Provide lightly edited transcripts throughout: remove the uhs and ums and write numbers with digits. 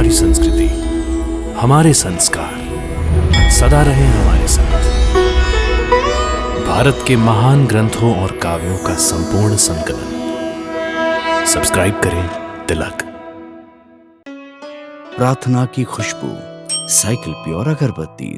हमारी संस्कृति, हमारे संस्कार सदा रहे हमारे साथ। भारत के महान ग्रंथों और काव्यों का संपूर्ण संकलन। सब्सक्राइब करें तिलक। प्रार्थना की खुशबू, साइकिल प्योर अगरबत्ती।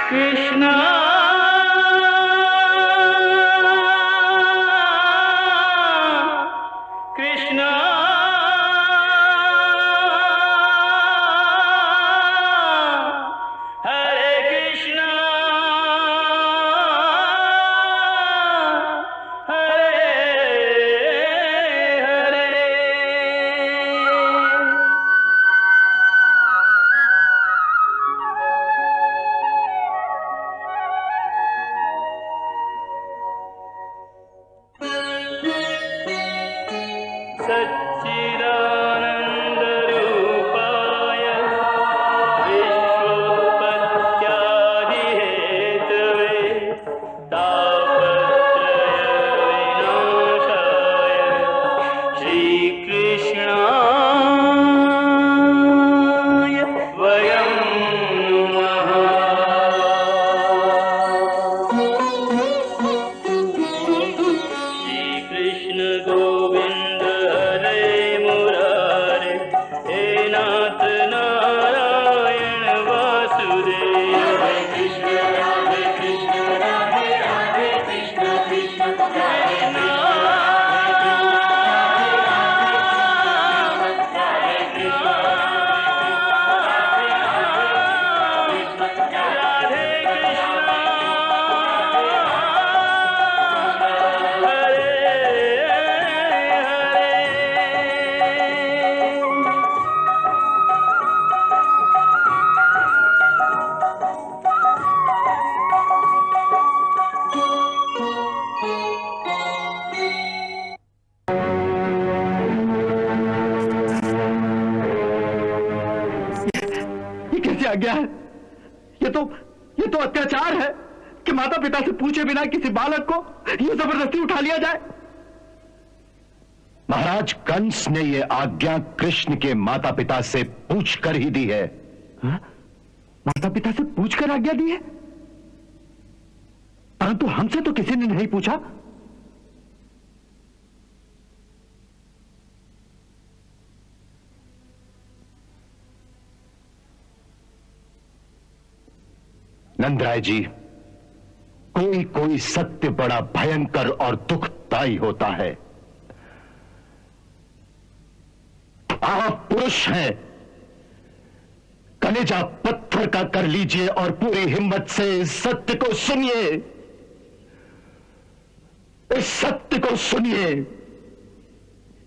कृष्णा कृष्णा हरे कृष्णा हरे हरे। सच्चिदानन्दरूपाय विश्वोत्पत्त्यादिहेतवे तापत्रयविनाशाय श्रीकृष्णाय वयं नमः। श्रीकृष्ण गोविंद हरे मुरारे, हे नाथ नारायण वासुदेव। हरे कृष्ण राधे राधे कृष्ण कृष्ण हरे ये कैसी आज्ञा है? ये तो अत्याचार है कि माता पिता से पूछे बिना किसी बालक को ये जबरदस्ती उठा लिया जाए। महाराज कंस ने यह आज्ञा कृष्ण के माता पिता से पूछकर ही दी है। माता पिता से पूछकर आज्ञा दी है, परंतु हमसे तो किसी ने नहीं पूछा। नंदराय जी, कोई कोई सत्य बड़ा भयंकर और दुखदायी होता है। आप पुरुष हैं, कलेजा पत्थर का कर लीजिए और पूरी हिम्मत से इस सत्य को सुनिए। इस सत्य को सुनिए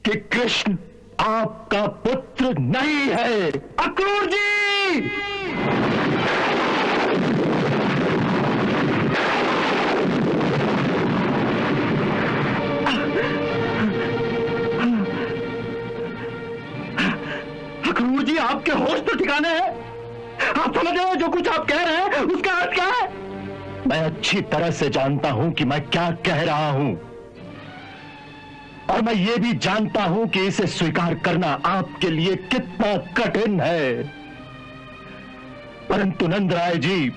कि कृष्ण आपका पुत्र नहीं है। अक्रूर जी! अक्रूर जी, आपके होश तो ठिकाने हैं? आप समझ रहे हो जो कुछ आप कह रहे हैं उसका अर्थ क्या है? मैं अच्छी तरह से जानता हूं कि मैं क्या कह रहा हूं, और मैं ये भी जानता हूं कि इसे स्वीकार करना आपके लिए कितना कठिन है। परंतु नंदराय जी,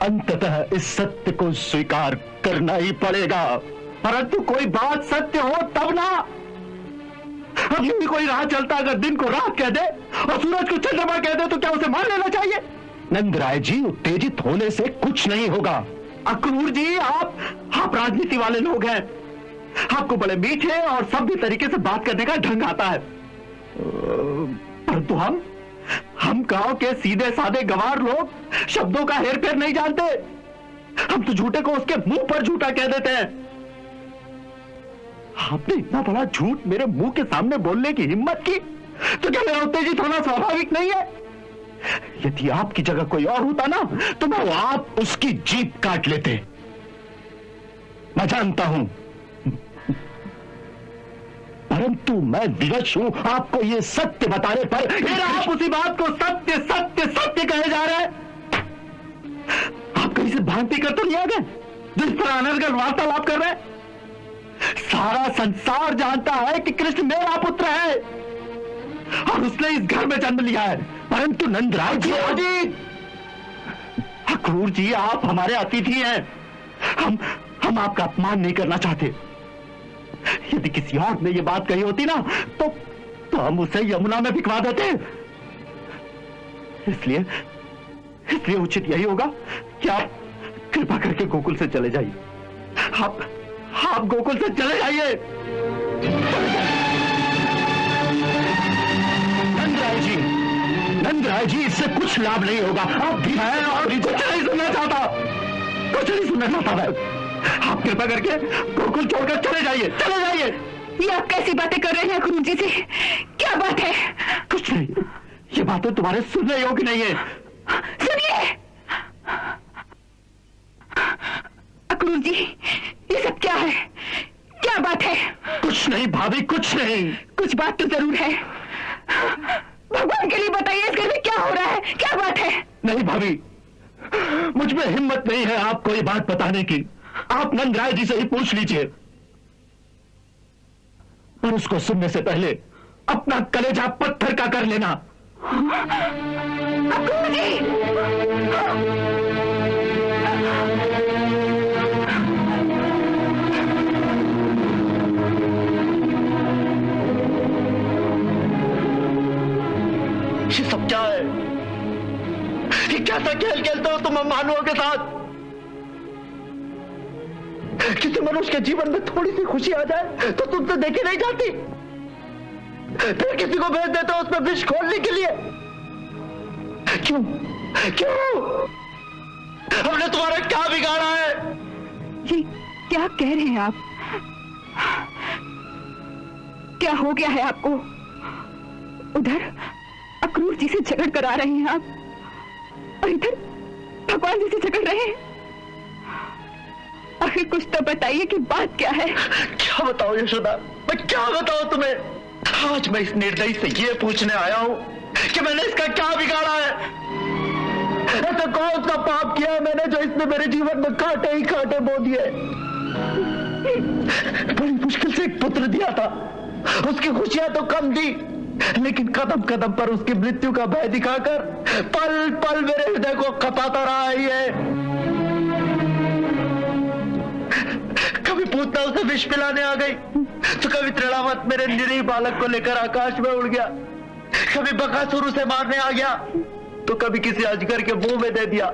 अंततः इस सत्य को स्वीकार करना ही पड़ेगा। परंतु कोई बात सत्य हो तब ना। अब यूं ही कोई राह चलता अगर दिन को रात कह दे और सूरज को चंद्रमा कह दे तो क्या उसे मान लेना चाहिए? नंदराय जी, उत्तेजित होने से कुछ नहीं होगा। अक्रूर जी, आप राजनीति वाले लोग हैं। आपको बड़े मीठे और सभ्य तरीके से बात करने का ढंग आता है, परंतु हम गांव के सीधे साधे गंवार लोग शब्दों का हेर फेर नहीं जानते। हम तो झूठे को उसके मुंह पर झूठा कह देते हैं। आपने इतना बड़ा झूठ मेरे मुंह के सामने बोलने की हिम्मत की, तो क्या मेरा उत्तेजित होना स्वाभाविक नहीं है? यदि आपकी जगह कोई और होता ना तो मैं आप उसकी जीभ काट लेते। मैं जानता हूं, परंतु मैं विवश हूं आपको ये सत्य बताने पर। फिर आप उसी बात को सत्य सत्य सत्य कहे जा रहे हैं। आप कहीं से भ्रांति कर तो नहीं आ गए जिस पर अनर्गल वार्तालाप कर रहे हैं? सारा संसार जानता है कि कृष्ण मेरा पुत्र है और उसने इस घर में जन्म लिया है। परंतु नंदराय जी, अक्रूर जी, आप हमारे अतिथि हैं। हम आपका अपमान नहीं करना चाहते। यदि किसी और ने यह बात कही होती ना तो हम उसे यमुना में भिखवा देते। इसलिए उचित यही होगा कि आप कृपा करके गोकुल से चले जाइए। आप गोकुल से चले जाइए। नंदराय जी, इससे कुछ लाभ नहीं होगा। आप भी मैं और कुछ नहीं सुनना चाहता, कुछ नहीं सुनना चाहता मैं। आप कृपा करके गोकुल छोड़कर चले जाइए, चले जाइए। ये आप कैसी बातें कर रहे हैं अक्रूर जी से? क्या बात है? कुछ नहीं, ये बातें तुम्हारे सुनने योग्य नहीं है। सुनिए अक्रूर जी, ये सब क्या है? क्या बात है? कुछ नहीं भाभी, कुछ नहीं। कुछ बात तो जरूर है। भगवान के लिए बताइए, इस घर में क्या हो रहा है? क्या बात है? नहीं भाभी, मुझ में हिम्मत नहीं है आपको ये बात बताने की। आप नंदराय जी से ही पूछ लीजिए। और उसको सुनने से पहले अपना कलेजा पत्थर का कर लेना। अक्रूर जी! ये सब क्या है? ये कैसा खेल खेलते हो तुम मानवों के साथ? किसी मनुष्य के जीवन में थोड़ी सी खुशी आ जाए तो तुमसे देखी नहीं जाती। फिर किसी को भेज देते हो उसमें विष खोलने के लिए। क्यों? हमने तुम्हारा क्या बिगाड़ा है? ये क्या कह रहे हैं आप? क्या हो गया है आपको? उधर अक्रूर जी से झगड़ कर आ रहे हैं आप और इधर भगवान जी से झगड़ रहे हैं। आखिर कुछ तो बताइए कि बात क्या है? क्या बताओ यशोदा, मैं क्या बताऊं तुम्हें? आज मैं इस निर्दयी से ये पूछने आया हूं कि मैंने इसका क्या बिगाड़ा है। ऐसा कौन सा पाप किया है मैंने जो इसने मेरे जीवन में कांटे ही कांटे बो दिए। बड़ी मुश्किल से एक पुत्र दिया था, उसकी खुशियां तो कम दी, लेकिन कदम कदम पर उसकी मृत्यु का भय दिखाकर पल पल मेरे हृदय को खपाता रहा है। कभी पूतना उसे विष पिलाने आ गई तो कभी तृणावत मेरे निरीह बालक को लेकर आकाश में उड़ गया, कभी बकासुर उसे मारने आ गया तो कभी किसी अजगर के मुंह में दे दिया।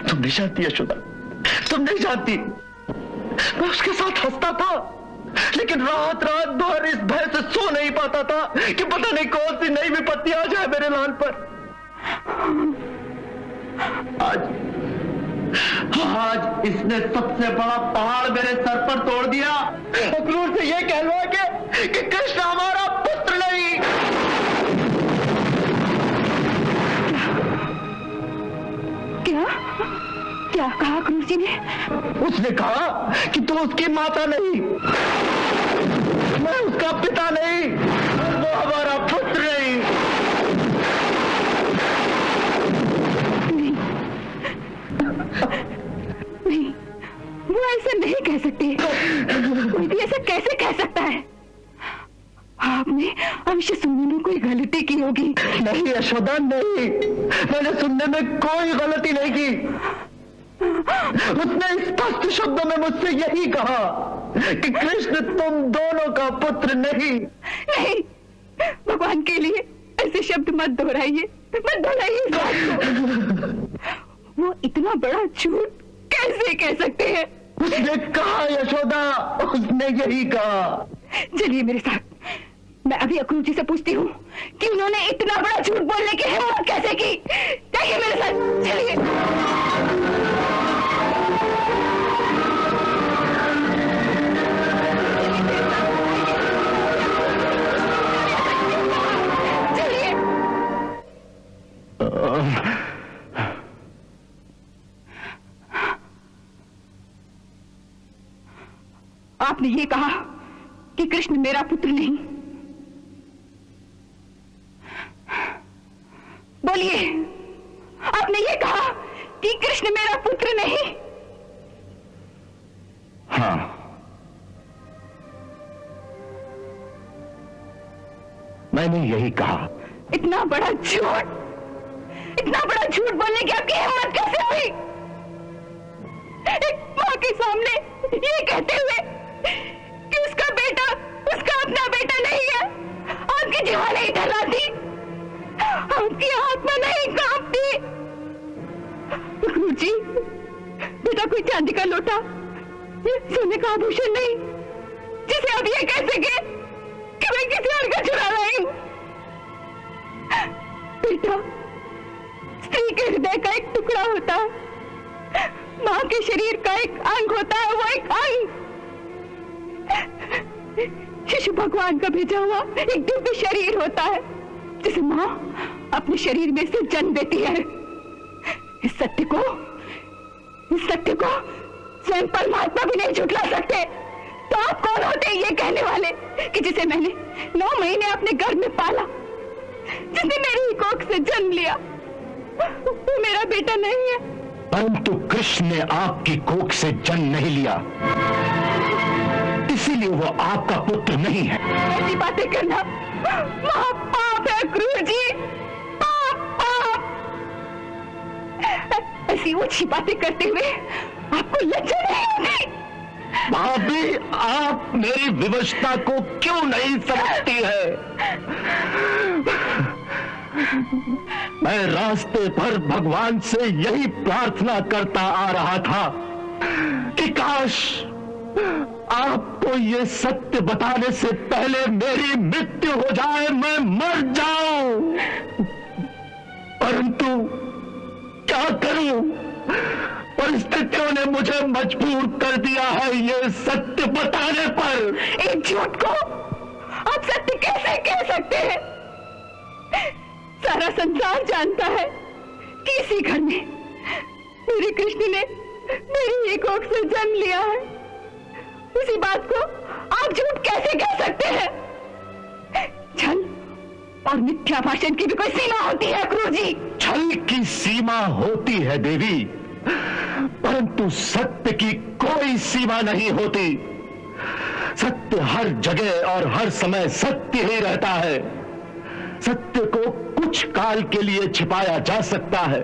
तुम नहीं जानती यशोदा, तुम नहीं जानती। मैं उसके साथ हंसता था लेकिन रात रात भर इस भय से सो नहीं पाता था कि पता नहीं कौन सी नई विपत्ति आ जाए मेरे लाल पर। आज इसने सबसे बड़ा पहाड़ मेरे सर पर तोड़ दिया। अक्रूर से यह कहलवा कि कृष्ण हमारा पुत्र नहीं। क्या क्या कहा अक्रूर जी ने? उसने कहा कि तू उसकी माता नहीं, मैं उसका पिता नहीं, और वो हमारा पुत्र नहीं। नहीं, वो ऐसा नहीं कह सकती। कोई भी ऐसा कैसे कह सकता है? आपने अवश्य सुनने में कोई गलती की होगी। नहीं यशोदा, नहीं, मैंने सुनने में कोई गलती नहीं की। उसने स्पष्ट शब्दों में मुझसे यही कहा कि कृष्ण तुम दोनों का पुत्र नहीं। नहीं, भगवान के लिए ऐसे शब्द मत दोहराइए, मत दोहराइए इस बात को। वो इतना बड़ा झूठ कैसे कह सकते हैं? उसने कहा यशोदा, उसने यही कहा। चलिए मेरे साथ, मैं अभी अक्रूर जी से पूछती हूँ कि उन्होंने इतना बड़ा झूठ बोलने की हिम्मत कैसे की। चलिए मेरे साथ, चलिए। आपने ये कहा कि कृष्ण मेरा पुत्र नहीं। बोलिए, आपने ये कहा कि कृष्ण मेरा पुत्र नहीं। हाँ, मैंने यही कहा। इतना बड़ा झूठ, इतना बड़ा झूठ बोलने की आपकी हिम्मत कैसे हुई? एक मां के सामने ये कहते हुए कि उसका बेटा उसका अपना बेटा नहीं है, आपकी जीवा नहीं डराती, आपकी आत्मा नहीं कांपती। गुरुजी, बेटा कोई चांदी का लोटा, सोने का आभूषण नहीं जिसे आप ये कह सके कि मैं किसी और का चुरा रही हूं। बेटा स्त्री के हृदय का एक टुकड़ा होता है, मां के शरीर का एक अंग होता है, वो एक अंग शिशु भगवान का भेजा हुआ एक दिव्य शरीर होता है जिसे मां अपने शरीर में से जन्म देती है। इस सत्य को स्वयं परमात्मा भी नहीं झुठला सकते। तो आप कौन होते हैं ये कहने वाले कि जिसे मैंने 9 महीने अपने गर्भ में पाला, जिसने मेरी ही कोख से जन्म लिया, वो मेरा बेटा नहीं है। परंतु कृष्ण ने आपकी कोख से जन्म नहीं लिया, इसीलिए वो आपका पुत्र नहीं है। ऐसी बातें करना महापाप है गुरुजी, पाप। ऐसी ऊंची बातें करते हुए आपको लज्जा नहीं होती? भाभी, आप मेरी विवशता को क्यों नहीं समझती है? मैं रास्ते पर भगवान से यही प्रार्थना करता आ रहा था कि काश आपको ये सत्य बताने से पहले मेरी मृत्यु हो जाए, मैं मर जाऊं। परंतु क्या करूं, परिस्थितियों ने मुझे मजबूर कर दिया है ये सत्य बताने पर। एक झूठ को आप सत्य कैसे कह सकते हैं? सारा संसार जानता है कि इसी घर में मेरे कृष्ण ने मेरी एक कोख से जन्म लिया है। उसी बात को आप झूठ कैसे कह सकते हैं? छल और मिथ्या भाषण की भी कोई सीमा होती है गुरुजी? छल की सीमा होती है देवी, परंतु सत्य की कोई सीमा नहीं होती। सत्य हर जगह और हर समय सत्य ही रहता है। सत्य को कुछ काल के लिए छिपाया जा सकता है,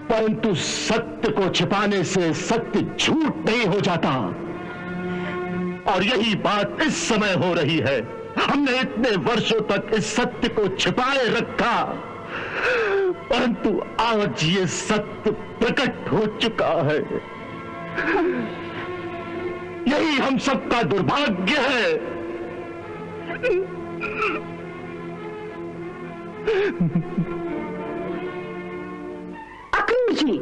परंतु सत्य को छिपाने से सत्य झूठ नहीं हो जाता। और यही बात इस समय हो रही है। हमने इतने वर्षों तक इस सत्य को छिपाए रखा, परंतु आज ये सत्य प्रकट हो चुका है। यही हम सबका दुर्भाग्य है। अक्रूर जी,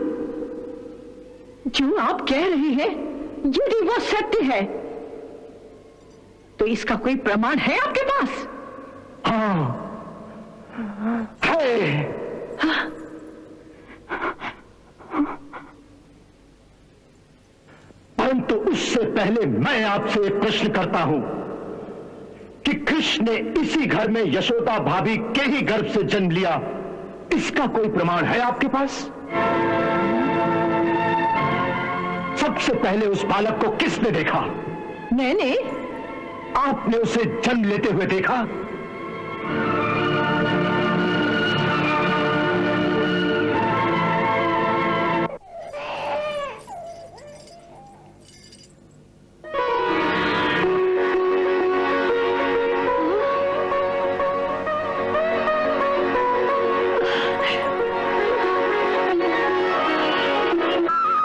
जो आप कह रहे हैं यदि वो सत्य है तो इसका कोई प्रमाण है आपके पास? हाँ है। हाँ? परंतु उससे पहले मैं आपसे एक प्रश्न करता हूं कि कृष्ण ने इसी घर में यशोदा भाभी के ही गर्भ से जन्म लिया, इसका कोई प्रमाण है आपके पास? सबसे पहले उस बालक को किसने देखा? मैंने। आपने उसे जन्म लेते हुए देखा?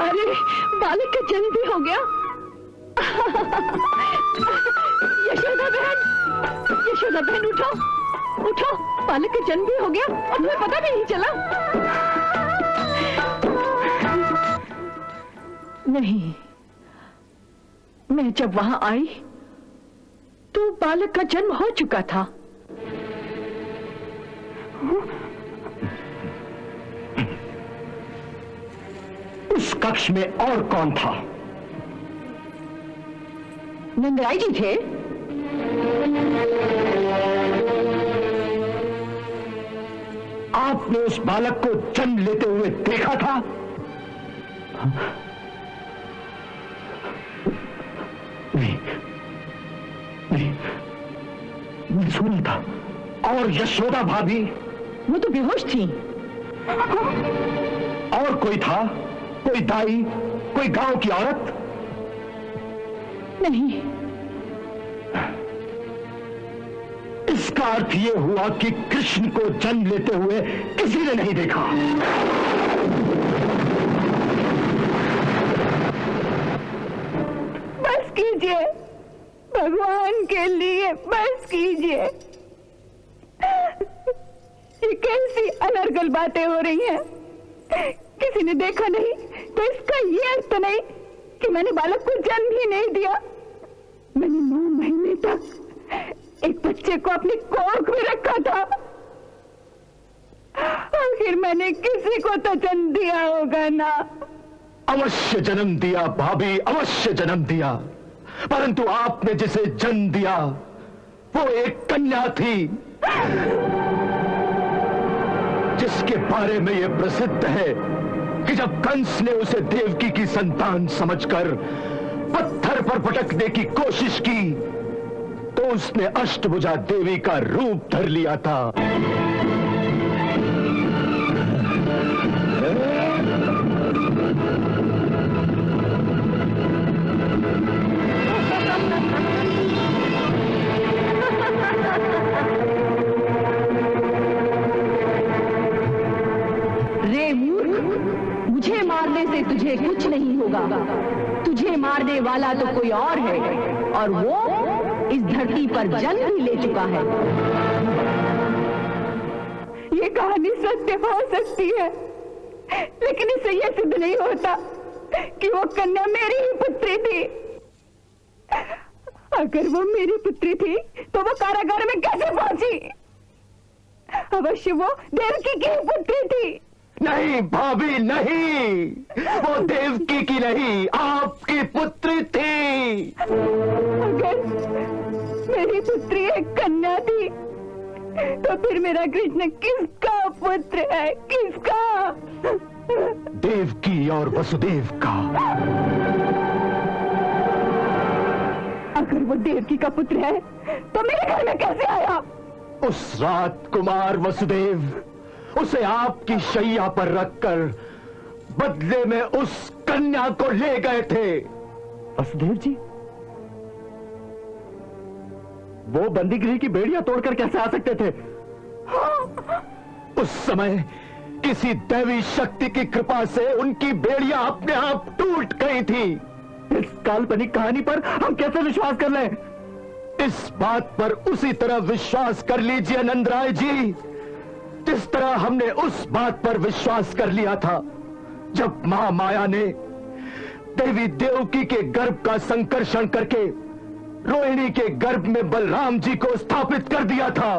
अरे, बालक का जन्म भी हो गया। यशोदा बहन उठो, उठो, बालक का जन्म भी हो गया और तुम्हें पता भी नहीं चला। नहीं, मैं जब वहां आई तो बालक का जन्म हो चुका था। उस कक्ष में और कौन था? नंदराय जी थे? आपने उस बालक को जन्म लेते हुए देखा था? नहीं, नहीं, मैं सुना था। और यशोदा भाभी? वो तो बेहोश थी। और कोई था? कोई दाई, कोई गांव की औरत? नहीं। इसका अर्थ यह हुआ कि कृष्ण को जन्म लेते हुए किसी ने नहीं देखा। बस कीजिए, भगवान के लिए बस कीजिए। ये कैसी अनर्गल बातें हो रही हैं? किसी ने देखा नहीं तो इसका ये अर्थ नहीं कि मैंने बालक को जन्म ही नहीं दिया। मैंने 9 महीने तक एक बच्चे को अपनी कोख में रखा था। आखिर मैंने किसी को तो जन्म दिया होगा ना। अवश्य जन्म दिया भाभी, अवश्य जन्म दिया, परंतु आपने जिसे जन्म दिया वो एक कन्या थी, जिसके बारे में यह प्रसिद्ध है कि जब कंस ने उसे देवकी की संतान समझकर पत्थर पर पटकने की कोशिश की तो उसने अष्टभुजा देवी का रूप धर लिया था। रे मूर्ख, मुझे मारने से तुझे कुछ नहीं होगा। तुझे मारने वाला तो कोई और है, और वो इस धरती पर जन्म भी ले चुका है। ये कहानी सत्य हो सकती है, लेकिन इससे यह सिद्ध नहीं होता कि वो कन्या मेरी ही पुत्री थी। अगर वो मेरी पुत्री थी तो वो कारागार में कैसे पहुंची? अवश्य वो देवकी की पुत्री थी। नहीं भाभी, नहीं, वो देवकी की नहीं, आपकी पुत्री थी। अगर मेरी पुत्री एक कन्या थी तो फिर मेरा कृष्ण किसका पुत्र है? किसका? देवकी और वसुदेव का। अगर वो देवकी का पुत्र है तो मेरे घर में कैसे आया? उस रात कुमार वसुदेव उसे आपकी शैया पर रखकर बदले में उस कन्या को ले गए थे। वसुदेव जी, वो बंदीगृह की बेड़ियां तोड़कर कैसे आ सकते थे? उस समय किसी दैवी शक्ति की कृपा से उनकी बेड़ियां अपने आप टूट गई थी। इस काल्पनिक कहानी पर हम कैसे विश्वास कर लें? इस बात पर उसी तरह विश्वास कर लीजिए नंदराय जी, जिस तरह हमने उस बात पर विश्वास कर लिया था जब महामाया ने देवी देवकी के गर्भ का संकर्षण करके रोहिणी के गर्भ में बलराम जी को स्थापित कर दिया था।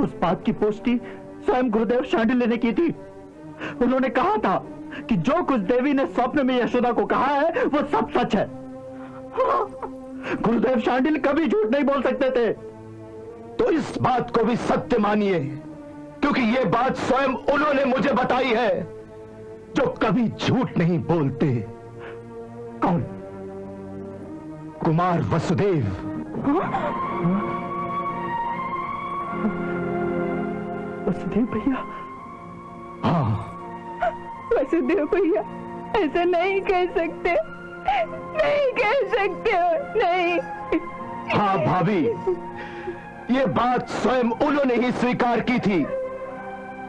उस बात की पुष्टि स्वयं गुरुदेव शांडिल्य ने की थी। उन्होंने कहा था कि जो कुछ देवी ने स्वप्न में यशोदा को कहा है वो सब सच है। गुरुदेव शांडिल्य कभी झूठ नहीं बोल सकते थे। तो इस बात को भी सत्य मानिए, क्योंकि ये बात स्वयं उन्होंने मुझे बताई है, जो कभी झूठ नहीं बोलते। कौन? कुमार वसुदेव। वसुदेव भैया? हाँ वसुदेव भैया, ऐसा नहीं कह सकते, नहीं कह सकते हो, नहीं। हाँ भाभी, ये बात स्वयं उन्होंने ही स्वीकार की थी।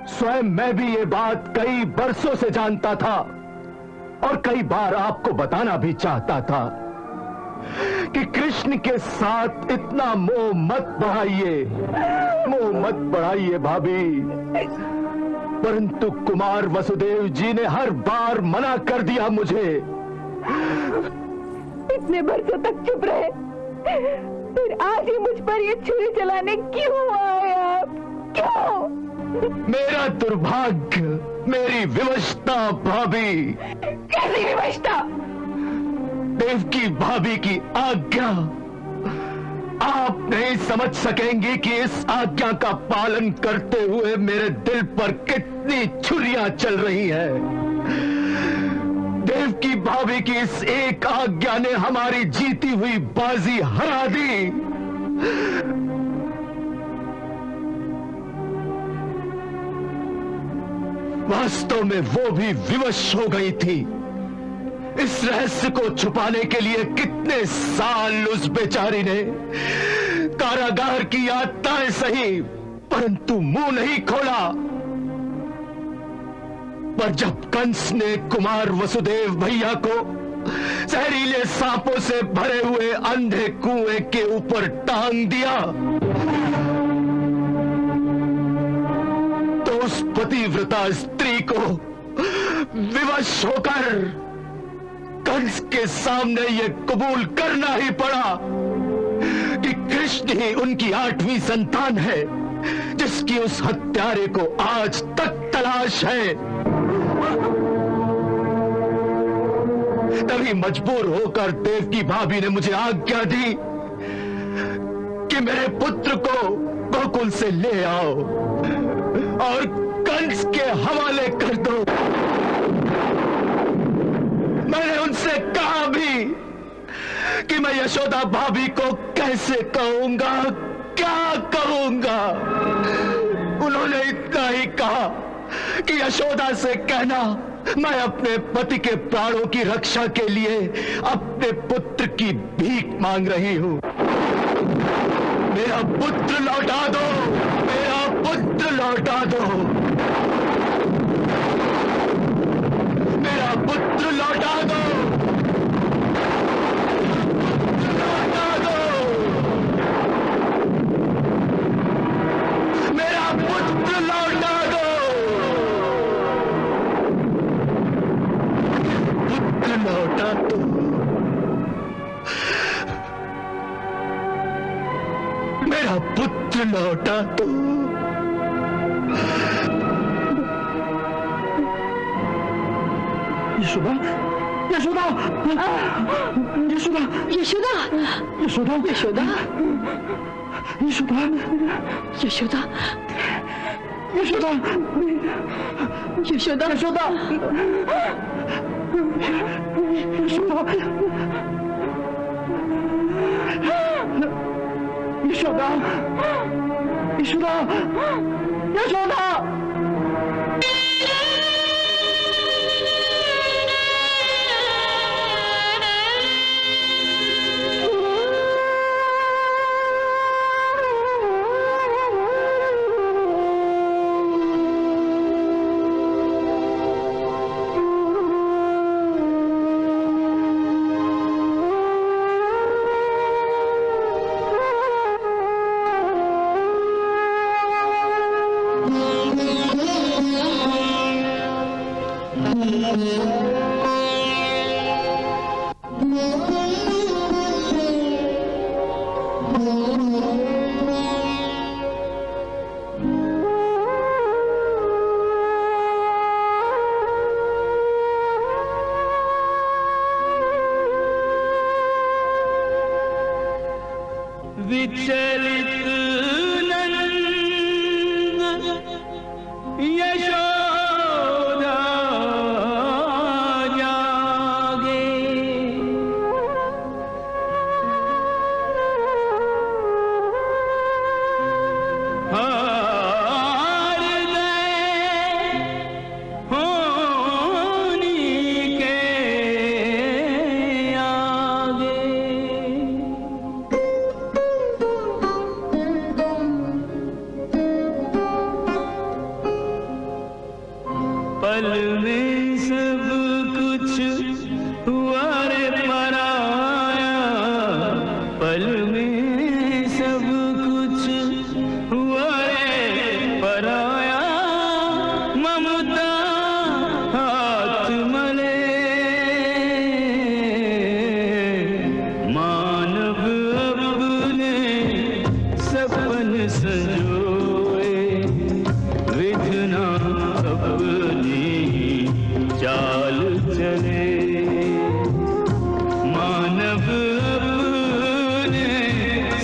स्वयं मैं भी ये बात कई बरसों से जानता था और कई बार आपको बताना भी चाहता था कि कृष्ण के साथ इतना मोह मत बढ़ाइए, मोह मत बढ़ाइए भाभी। परंतु कुमार वसुदेव जी ने हर बार मना कर दिया मुझे। इतने बरसों तक चुप रहे, फिर आज ही मुझ पर ये छुरी चलाने क्यों आए आप? क्यों? मेरा दुर्भाग्य मेरी विवशता भाभी, कैसी विवशता? देवकी भाभी की आज्ञा। आप नहीं समझ सकेंगे कि इस आज्ञा का पालन करते हुए मेरे दिल पर कितनी छुरियां चल रही हैं। देवकी भाभी की इस एक आज्ञा ने हमारी जीती हुई बाजी हरा दी। वास्तव में वो भी विवश हो गई थी। इस रहस्य को छुपाने के लिए कितने साल उस बेचारी ने कारागार की यातनाएं सही, परंतु मुंह नहीं खोला। पर जब कंस ने कुमार वसुदेव भैया को जहरीले सांपों से भरे हुए अंधे कुएं के ऊपर टांग दिया, तो उस पतिव्रता स्त्री को विवश होकर कंस के सामने यह कबूल करना ही पड़ा कि कृष्ण ही उनकी 8वीं संतान है, जिसकी उस हत्यारे को आज तक तलाश है। तभी मजबूर होकर देवकी भाभी ने मुझे आज्ञा दी कि मेरे पुत्र को गोकुल से ले आओ और कंस के हवाले कर दो। मैंने उनसे कहा भी कि मैं यशोदा भाभी को कैसे कहूंगा, क्या कहूंगा। उन्होंने इतना ही कहा कि यशोदा से कहना मैं अपने पति के प्राणों की रक्षा के लिए अपने पुत्र की भीख मांग रही हूं। मेरा पुत्र लौटा दो, मेरा पुत्र लौटा दो, मेरा पुत्र लौटा दो, लौटा दो, मेरा पुत्र लौटा दो, पुत्र लौटा दो। मेरा पुत्र लौटा दो। यशोदा, यशोदा, यशोदा, यशोदा, यशोदा, यशोदा, यशोदा, यशोदा, यशोदा, यशोदा, यशोदा, यशोदा, यशोदा, यशोदा। विचलित नंद यशोदा जागे, हार गए होनी के आगे। मानव अपने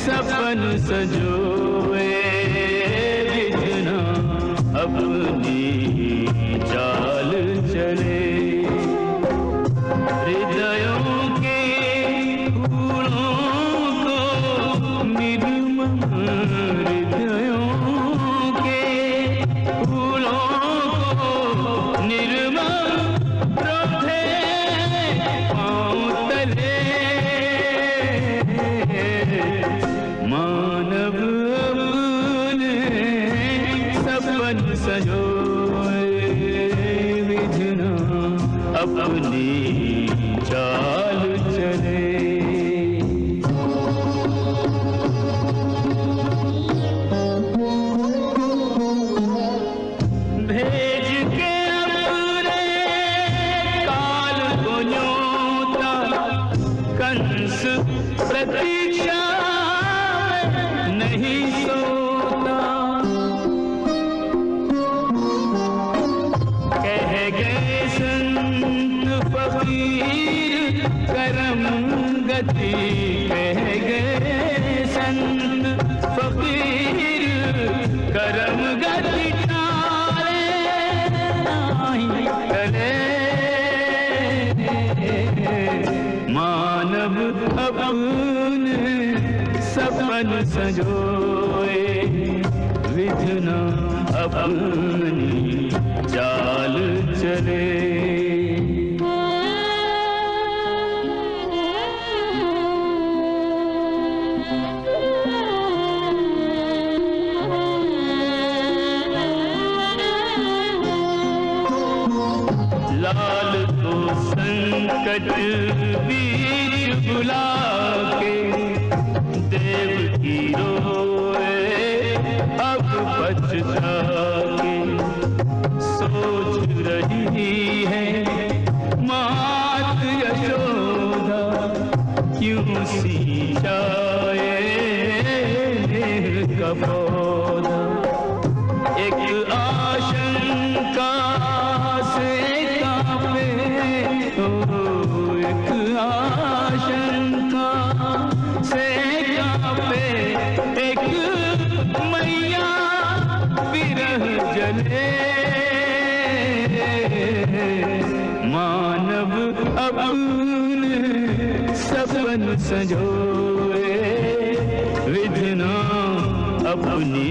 सपन सजोए विधना अपनी चाल चले हृदयों के फूलों को निर्मल हृदयों के फूलों को निर्मल रोधे पाँव तले मानव अपने सपन सजोए विधना अपनी चाल चले भेज के अपने काल को न्योता कंस प्रतीक्षा में नहीं सोता कह गए संत फकीर करम गति कह गए संत फकीर करम गति चले मानव अपने सपन सजोए विधना अपनी चाल चले लाल को संकट बीच बुला के देव की रोए अब पछता के सोच रही है मात यशोदा क्यों सींचाए का पौधा एक आशंका से कांपे एक आशंका से कांपे एक मैया विरह जले मानव अपने सपन सजोए विधना अपनी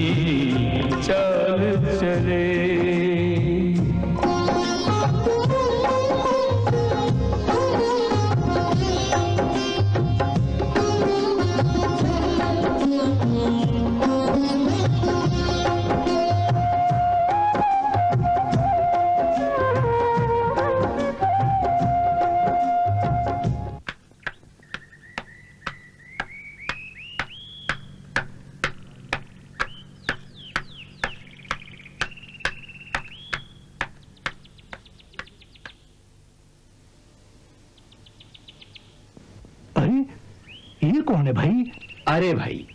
चाल चले ये कौन है भाई? अरे भाई,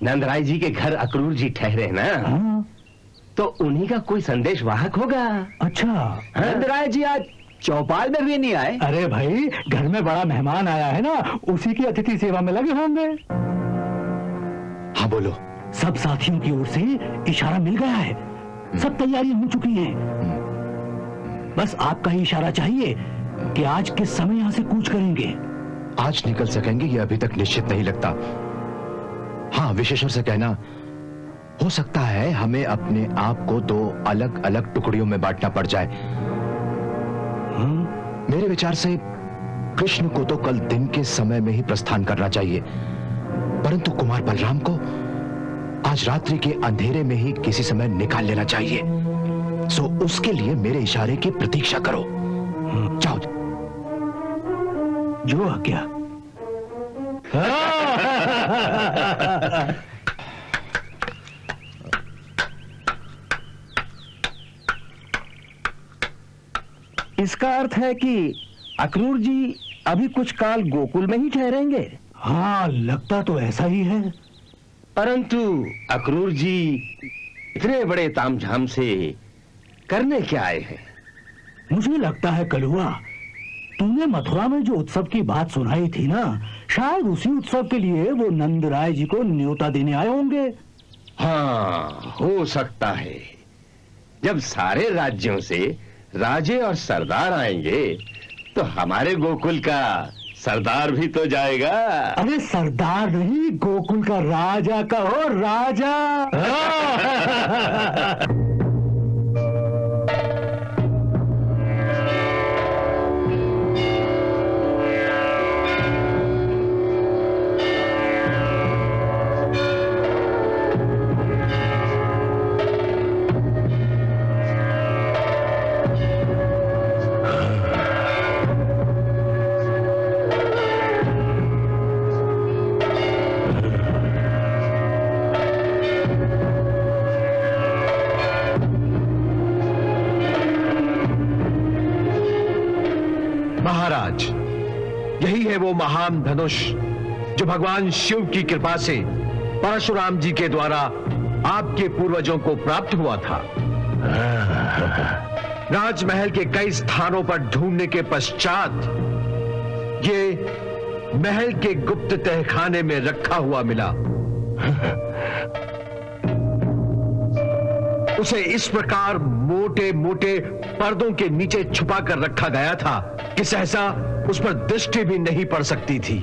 नंदराय जी के घर अक्रूर जी ठहरे ना। हाँ? तो उन्हीं का कोई संदेश वाहक होगा। अच्छा। नंदराय जी आज चौपाल में भी नहीं आए? अरे भाई, घर में बड़ा मेहमान आया है ना, उसी की अतिथि सेवा में लगे होंगे। हाँ बोलो। सब साथियों की ओर से इशारा मिल गया है, सब तैयारियां हो चुकी हैं। बस आपका ही इशारा चाहिए कि आज किस समय यहाँ से कूच करेंगे। आज निकल सकेंगे ये अभी तक निश्चित नहीं लगता। हाँ, विशेषण से कहना, हो सकता है हमें अपने आप को दो अलग अलग टुकड़ियों में बांटना पड़ जाए। मेरे विचार से कृष्ण को तो कल दिन के समय में ही प्रस्थान करना चाहिए, परंतु कुमार बलराम को आज रात्रि के अंधेरे में ही किसी समय निकाल लेना चाहिए। सो उसके लिए मेरे इशारे की प्रतीक्षा करो। जाओ। जो आज्ञा। इसका अर्थ है कि अक्रूर जी अभी कुछ काल गोकुल में ही ठहरेंगे। हाँ, लगता तो ऐसा ही है। परंतु अक्रूर जी इतने बड़े तामझाम से करने क्या आए हैं? मुझे लगता है कलुआ तूने मथुरा में जो उत्सव की बात सुनाई थी ना, शायद उसी उत्सव के लिए वो नंदराय जी को न्योता देने आए होंगे। हाँ, हो सकता है। जब सारे राज्यों से राजे और सरदार आएंगे तो हमारे गोकुल का सरदार भी तो जाएगा। अरे सरदार नहीं, गोकुल का राजा कहो, राजा। महाराज, यही है वो महान धनुष जो भगवान शिव की कृपा से परशुराम जी के द्वारा आपके पूर्वजों को प्राप्त हुआ था। राजमहल के कई स्थानों पर ढूंढने के पश्चात ये महल के गुप्त तहखाने में रखा हुआ मिला। उसे इस प्रकार मोटे मोटे पर्दों के नीचे छुपा कर रखा गया था कि सहसा उस पर दृष्टि भी नहीं पड़ सकती थी।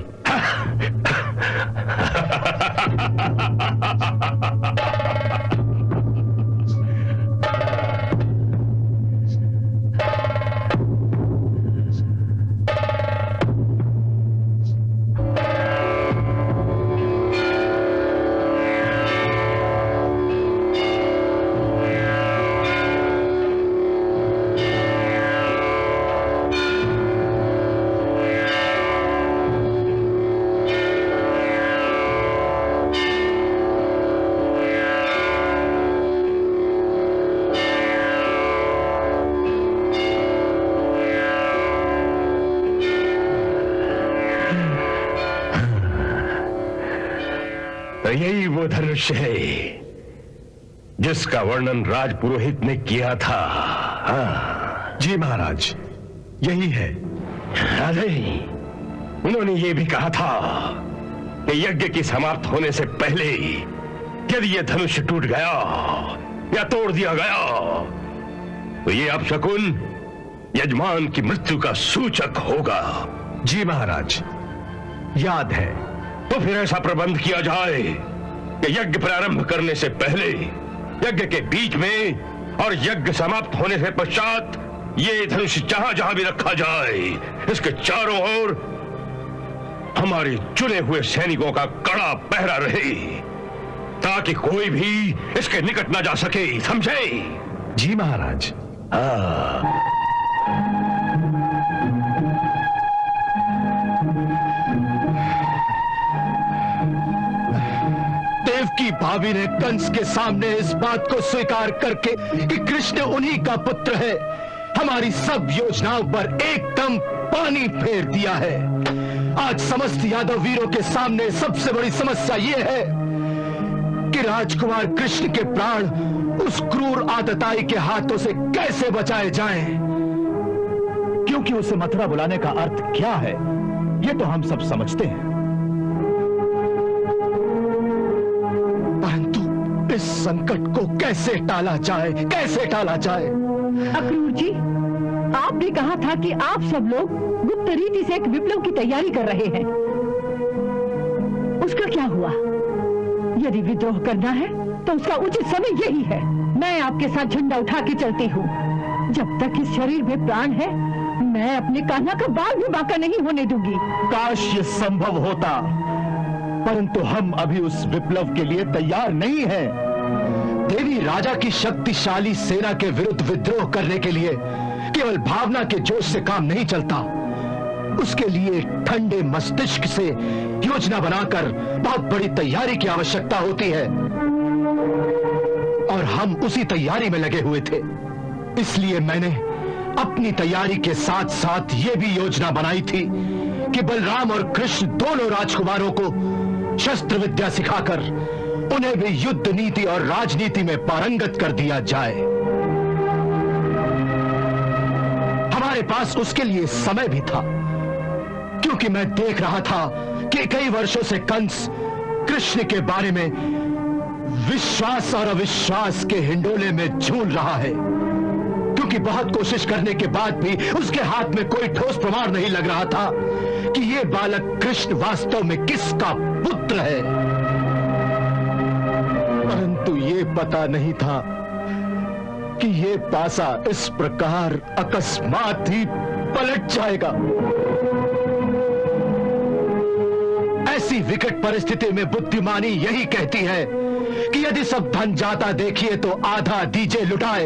यही वो धनुष है जिसका वर्णन राजपुरोहित ने किया था। हाँ। जी महाराज, यही है। अरे, उन्होंने ये भी कहा था कि यज्ञ की समाप्त होने से पहले यदि ये धनुष टूट गया या तोड़ दिया गया तो ये अपशकुन यजमान की मृत्यु का सूचक होगा। जी महाराज, याद है। तो फिर ऐसा प्रबंध किया जाए कि यज्ञ प्रारंभ करने से पहले, यज्ञ के बीच में और यज्ञ समाप्त होने से पश्चात ये धनुष जहां जहां भी रखा जाए, इसके चारों ओर हमारे चुने हुए सैनिकों का कड़ा पहरा रहे ताकि कोई भी इसके निकट न जा सके, समझे? जी महाराज। देवकी भाभी ने कंस के सामने इस बात को स्वीकार करके कि कृष्ण उन्हीं का पुत्र है, हमारी सब योजनाओं पर एकदम पानी फेर दिया है। आज समस्त यादव वीरों के सामने सबसे बड़ी समस्या यह है कि राजकुमार कृष्ण के प्राण उस क्रूर आतताई के हाथों से कैसे बचाए जाएं? क्योंकि उसे मथुरा बुलाने का अर्थ क्या है, ये तो हम सब समझते हैं, परंतु इस संकट को कैसे टाला जाए, कैसे टाला जाए? अक्रूर जी, आपने कहा था कि आप सब लोग गुप्त रीति से एक विप्लव की तैयारी कर रहे हैं। उसका क्या हुआ? यदि विद्रोह करना है तो उसका उचित समय यही है। मैं आपके साथ झंडा उठा के चलती हूँ। जब तक इस शरीर में प्राण है, मैं अपने कान्हा का बाल भी बांका नहीं होने दूंगी। काश ये संभव होता, परंतु हम अभी उस विप्लव के लिए तैयार नहीं हैं। देवी राजा की शक्तिशाली सेना के विरुद्ध विद्रोह करने के लिए केवल भावना के जोश से काम नहीं चलता, उसके लिए ठंडे मस्तिष्क से योजना बनाकर बहुत बड़ी तैयारी की आवश्यकता होती है, और हम उसी तैयारी में लगे हुए थे। इसलिए मैंने अपनी तैयारी के साथ साथ ये भी योजना बनाई थी कि बलराम और कृष्ण दोनों राजकुमारों को शस्त्र विद्या सिखाकर उन्हें भी युद्ध नीति और राजनीति में पारंगत कर दिया जाए। हमारे पास उसके लिए समय भी था, क्योंकि मैं देख रहा था कि कई वर्षों से कंस कृष्ण के बारे में विश्वास और अविश्वास के हिंडोले में झूल रहा है, क्योंकि बहुत कोशिश करने के बाद भी उसके हाथ में कोई ठोस प्रमाण नहीं लग रहा था कि ये बालक कृष्ण वास्तव में किसका पुत्र है। परंतु ये पता नहीं था कि ये पासा इस प्रकार अकस्मात ही पलट जाएगा। ऐसी विकट परिस्थिति में बुद्धिमानी यही कहती है कि यदि सब धन जाता देखिए तो आधा दीजिए लुटाए।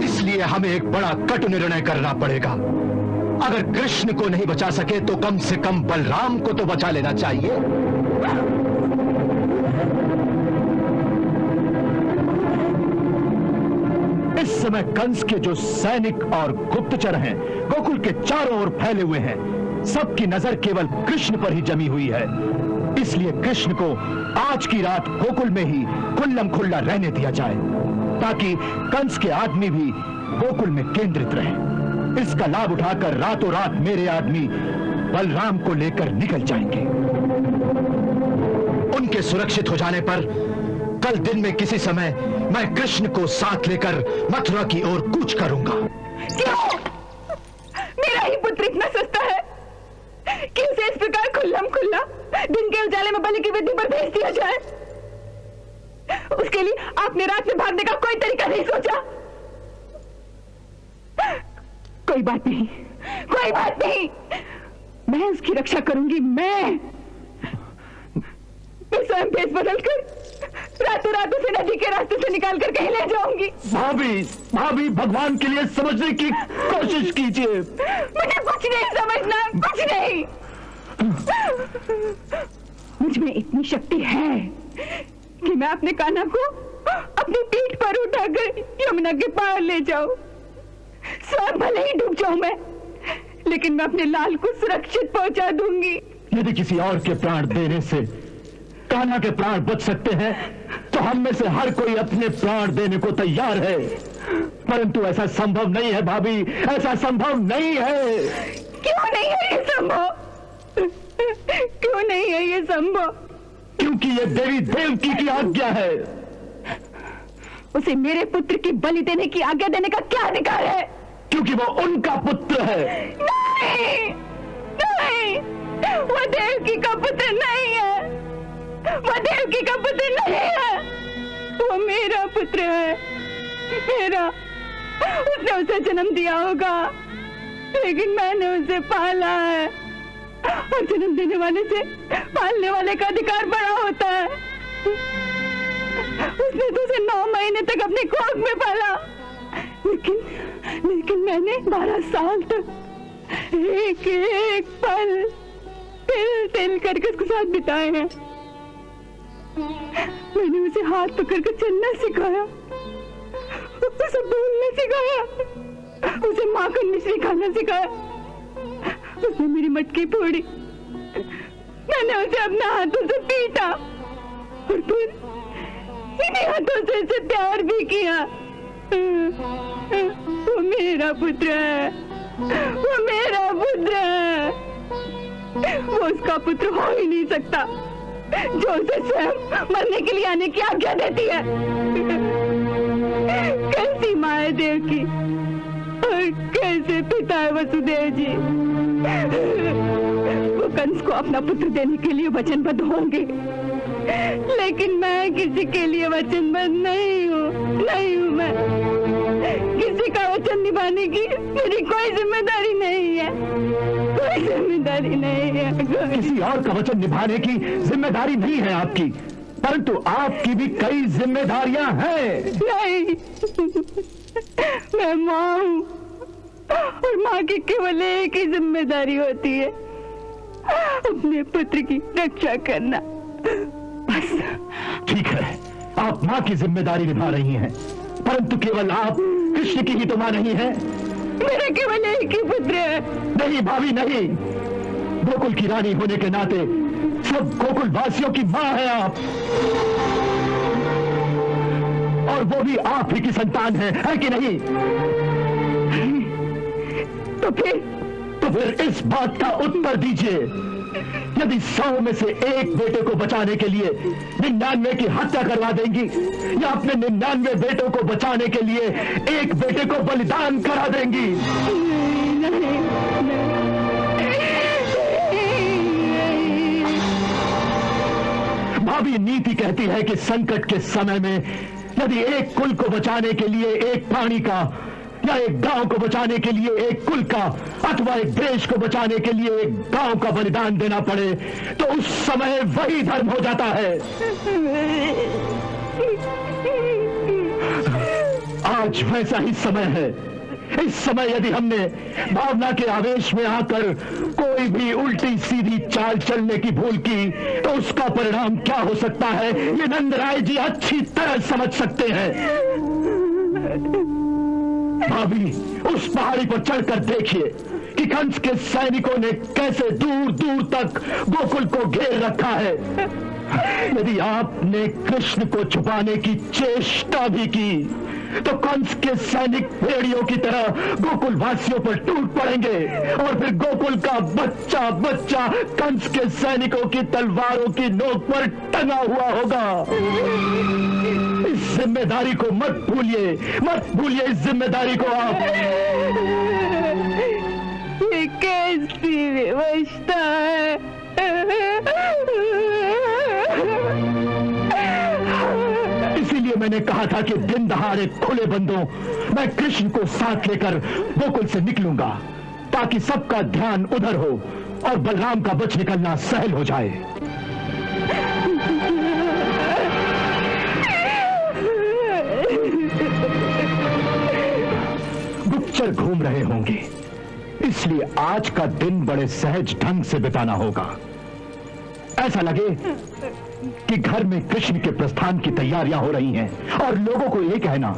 इसलिए हमें एक बड़ा कटु निर्णय करना पड़ेगा। अगर कृष्ण को नहीं बचा सके तो कम से कम बलराम को तो बचा लेना चाहिए। इस समय कंस के जो सैनिक और गुप्तचर हैं, गोकुल के चारों ओर फैले हुए हैं। सबकी नजर केवल कृष्ण पर ही जमी हुई है। इसलिए कृष्ण को आज की रात गोकुल में ही खुल्लम खुल्ला रहने दिया जाए, ताकि कंस के आदमी भी गोकुल में केंद्रित रहे। इसका लाभ उठाकर रातों रात मेरे आदमी बलराम को लेकर निकल जाएंगे। उनके सुरक्षित हो जाने पर कल दिन में किसी समय मैं कृष्ण को साथ लेकर मथुरा की ओर कूच करूंगा। क्यों? मेरा ही पुत्र इतना सस्ता है कि उसे इस प्रकार खुल्लम खुल्ला दिन के उजाले में बलि की वेदी पर भेज दिया जाए? उसके लिए आपने रात में भागने का कोई तरीका नहीं सोचा? कोई बात नहीं, कोई बात नहीं, मैं उसकी रक्षा करूंगी। मैं स्वयं भेष बदलकर रातों रात उसे नदी के रास्ते से निकाल कर कहीं ले जाऊंगी। भाभी, भाभी, भगवान के लिए समझने की कोशिश कीजिए। मुझे कुछ नहीं समझना, कुछ नहीं। मुझ में इतनी शक्ति है कि मैं अपने कान्हा को अपनी पीठ पर उठाकर यमुना के पार ले जाऊं। स्वयं भले ही डूब जाऊं मैं, लेकिन मैं अपने लाल को सुरक्षित पहुंचा दूंगी। यदि किसी और के प्राण देने से कान्हा के प्राण बच सकते हैं तो हम में से हर कोई अपने प्राण देने को तैयार है, परंतु ऐसा संभव नहीं है भाभी, ऐसा संभव नहीं है। क्यों नहीं है ये संभव? क्यों नहीं है ये संभव? क्योंकि ये देवी देवकी की आज्ञा है। उसे मेरे पुत्र की बलि देने की आज्ञा देने का क्या अधिकार है? क्योंकि वो उनका पुत्र है। नहीं, नहीं, वो देवकी का पुत्र नहीं है। वो देवकी का पुत्र नहीं है, वो मेरा पुत्र है। मेरा, उसने उसे जन्म दिया होगा, लेकिन मैंने उसे पाला है। और जन्म देने वाले से पालने वाले का अधिकार बड़ा होता है। उसने तो उसे 9 महीने तक अपने कोख में पाला, लेकिन मैंने 12 साल तक एक एक पल तिल तिल करके उसके साथ बिताए हैं। मैंने उसे हाथ पकड़कर चलना सिखाया, उसे बोलना सिखाया, उसे माखन मिश्री खाना सिखाया। उसने मेरी मटकी फोड़ी, मैंने उसे अपने हाथों से पीटा और फिर इन्हीं हाथों से उसे प्यार भी किया। वो मेरा पुत्र है, वो मेरा पुत्र है। वो उसका पुत्र हो ही नहीं सकता जो उसे स्वयं मरने के लिए आने की आज्ञा देती है। कैसी माँ है देवकी और कैसे पिता है वसुदेव जी। वो कंस को अपना पुत्र देने के लिए वचनबद्ध होंगे, लेकिन मैं किसी के लिए वचनबद्ध नहीं हूँ, नहीं हूँ। मैं किसी का वचन निभाने की मेरी कोई जिम्मेदारी नहीं है, कोई जिम्मेदारी नहीं है। किसी और का वचन निभाने की जिम्मेदारी नहीं है आपकी, परंतु आपकी भी कई जिम्मेदारियां हैं। नहीं, मैं माँ हूँ और माँ की केवल एक ही जिम्मेदारी होती है, अपने पुत्र की रक्षा करना, बस। ठीक है, आप माँ की जिम्मेदारी निभा रही हैं, परंतु केवल आप कृष्ण की ही तो माँ नहीं है। मेरा केवल एक ही पुत्र है। नहीं भाभी, नहीं। गोकुल की रानी होने के नाते सब गोकुल वासियों की माँ है आप, और वो भी आप ही की संतान है कि नहीं? तो फिर इस बात का उत्तर दीजिए, यदि 100 में से एक बेटे को बचाने के लिए 99 की हत्या करवा देंगी, या अपने 99 बेटों को बचाने के लिए एक बेटे को बलिदान करा देंगी? भाभी, नीति कहती है कि संकट के समय में यदि एक कुल को बचाने के लिए एक प्राणी का, या एक गांव को बचाने के लिए एक कुल का, अथवा एक देश को बचाने के लिए एक गांव का बलिदान देना पड़े, तो उस समय वही धर्म हो जाता है। आज वैसा ही समय है। इस समय यदि हमने भावना के आवेश में आकर कोई भी उल्टी सीधी चाल चलने की भूल की, तो उसका परिणाम क्या हो सकता है, ये नंदराय जी अच्छी तरह समझ सकते हैं। भाभी, उस पहाड़ी पर चढ़कर देखिए कि कंस के सैनिकों ने कैसे दूर दूर तक गोकुल को घेर रखा है। यदि आपने कृष्ण को छुपाने की चेष्टा भी की, तो कंस के सैनिक भेड़ियों की तरह गोकुल वासियों पर टूट पड़ेंगे, और फिर गोकुल का बच्चा बच्चा कंस के सैनिकों की तलवारों की नोक पर टंगा हुआ होगा। इस जिम्मेदारी को मत भूलिए, मत भूलिए इस जिम्मेदारी को आप। ये कैसी व्यवस्था है? इसीलिए मैंने कहा था कि दिन दहाड़े खुले बंदों मैं कृष्ण को साथ लेकर गोकुल से निकलूंगा, ताकि सबका ध्यान उधर हो और बलराम का बच निकलना सहल हो जाए। गुप्तचर घूम रहे होंगे, इसलिए आज का दिन बड़े सहज ढंग से बिताना होगा। ऐसा लगे कि घर में कृष्ण के प्रस्थान की तैयारियां हो रही हैं, और लोगों को यह कहना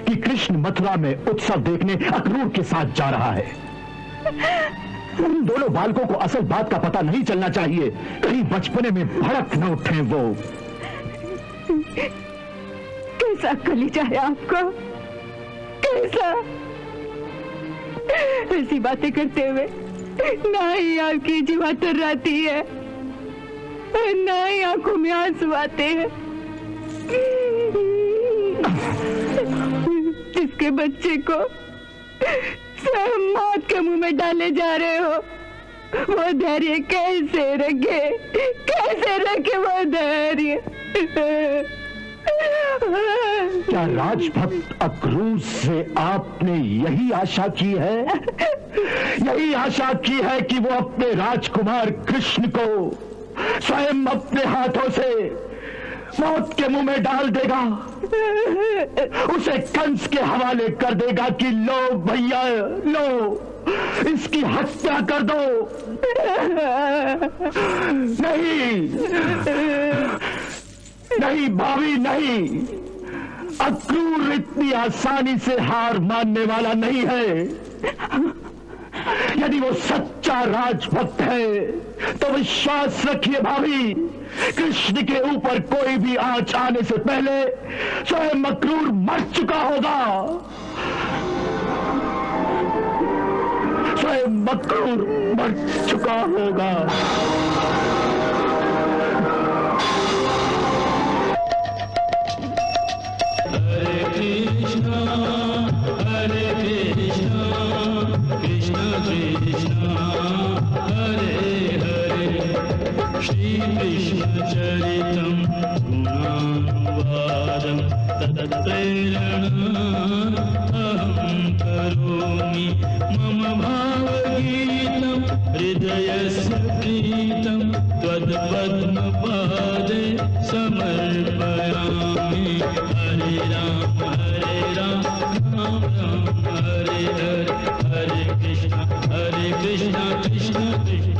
कि कृष्ण मथुरा में उत्सव देखने अक्रूर के साथ जा रहा है। उन दोनों बालकों को असल बात का पता नहीं चलना चाहिए, कहीं बचपने में भड़क न उठे वो। कैसा कलीजा है आपका? कैसा? ऐसी बातें करते हुए ना ही आपकी जीवा तर्राती है, ना ही आंखों में आंसू आते हैं। जिसके बच्चे को स्वयं मौत के मुंह में डाले जा रहे हो, वो धैर्य कैसे रखे? कैसे रखे वो धैर्य? क्या राजभक्त अक्रूर से आपने यही आशा की है? यही आशा की है कि वो अपने राजकुमार कृष्ण को स्वयं अपने हाथों से मौत के मुंह में डाल देगा, उसे कंस के हवाले कर देगा कि लो भैया लो, इसकी हत्या कर दो? नहीं नहीं भाभी, नहीं। अक्रूर इतनी आसानी से हार मानने वाला नहीं है। यदि वो सच्चा राजभक्त है तो विश्वास रखिए भाभी, कृष्ण के ऊपर कोई भी आंच आने से पहले स्वयं अक्रूर मर चुका होगा। स्वयं अक्रूर मर चुका होगा। हरे कृष्णा कृष्ण कृष्ण हरे हरे, श्री कृष्ण चरितम गुणानुवादम तत्प्रेरणा अहं करोमि, मम भावगीतं हृदयस्य प्रीतं त्वत्पद्मपादे समर्पयामि। हरे राम राम राम हरे हरे, हरे कृष्ण कृष्ण कृष्ण